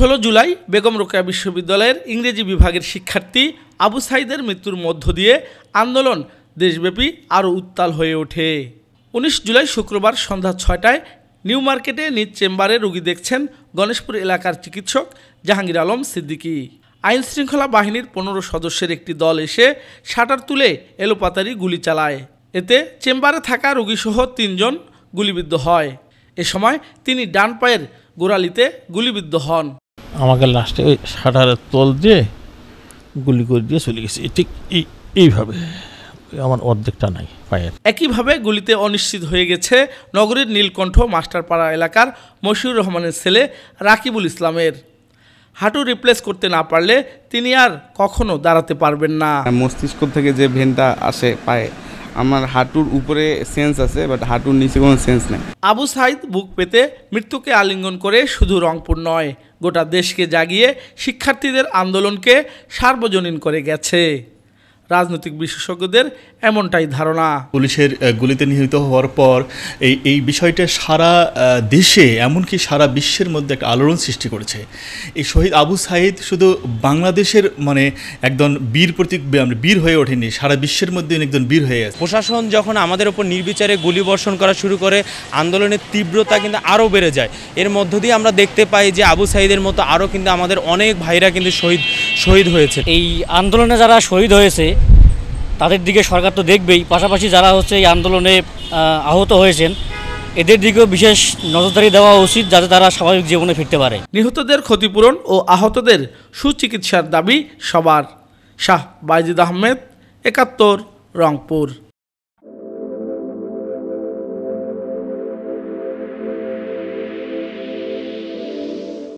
16 জুলাই বেগম রোকেয়া বিশ্ববিদ্যালয়ের ইংরেজি বিভাগের শিক্ষার্থী আবু সাঈদের মৃত্যুর মধ্য দিয়ে আন্দোলন দেশব্যাপী আরও উত্তাল হয়ে ওঠে। 19 জুলাই শুক্রবার সন্ধ্যা 6টায় নিউ মার্কেটে নিজ চেম্বারে রোগী দেখছেন গণেশপুর এলাকার চিকিৎসক জাহাঙ্গীর আলম সিদ্দিকী। আইনশৃঙ্খলা বাহিনীর 15 সদস্যের একটি দল এসে শাটার তুলে এলোপাতাড়ি গুলি চালায়। এতে চেম্বারে থাকা রোগীসহ 3 জন গুলিবিদ্ধ হয়। এ সময় তিনি ডান পায়ের গোড়ালিতে গুলিবিদ্ধ হন। আমাকে লাস্টে ওই শাটারের তল দিয়ে গুলি করে দিয়ে চলে গেছে, ঠিক এইভাবে আমার অর্ধেকটা নাই পায়ের। একইভাবে গুলিতে অনিশ্চিত হয়ে গেছে নগরীর নীলকণ্ঠ মাস্টারপাড়া এলাকার মশিউর রহমানের ছেলে রাকিবুল ইসলামের। হাঁটু রিপ্লেস করতে না পারলে তিনি আর কখনো দাঁড়াতে পারবেন না। মস্তিষ্ক থেকে যে ভেনটা আসে পায়ে, আমার হাঁটুর উপরে সেন্স আছে, বাট হাঁটুর নিচে কোনো সেন্স নেই। আবু সাঈদ বুক পেতে মৃত্যুকে আলিঙ্গন করে শুধু রংপুর নয়, গোটা দেশকে জাগিয়ে শিক্ষার্থীদের আন্দোলনকে সার্বজনীন করে গেছে। রাজনৈতিক বিশেষজ্ঞদের এমনটাই ধারণা। পুলিশের গুলিতে নিহত হওয়ার পর এই বিষয়টা সারা দেশে এমনকি সারা বিশ্বের মধ্যে একটা আলোড়ন সৃষ্টি করেছে। এই শহীদ আবু সাঈদ শুধু বাংলাদেশের একজন বীর হয়ে ওঠেনি, সারা বিশ্বের মধ্যে একজন বীর হয়ে গেছে। প্রশাসন যখন আমাদের ওপর নির্বিচারে গুলি বর্ষণ করা শুরু করে, আন্দোলনের তীব্রতা কিন্তু আরও বেড়ে যায়। এর মধ্য দিয়ে আমরা দেখতে পাই যে আবু সাঈদের মতো আরও কিন্তু আমাদের অনেক ভাইরা কিন্তু শহীদ হয়েছে। এই আন্দোলনে যারা শহীদ হয়েছে তাদের দিকে সরকার তো দেখবেই, পাশাপাশি যারা এই আন্দোলনে আহত হয়েছেন এদের দিকেও বিশেষ নজরদারি দেওয়া উচিত, যাতে তারা স্বাভাবিক জীবনে ফিরতে পারে। নিহতদের ক্ষতিপূরণ ও আহতদের সুচিকিৎসার দাবি সবার। শাহ বাইজিদ আহমেদ, 71, রংপুর।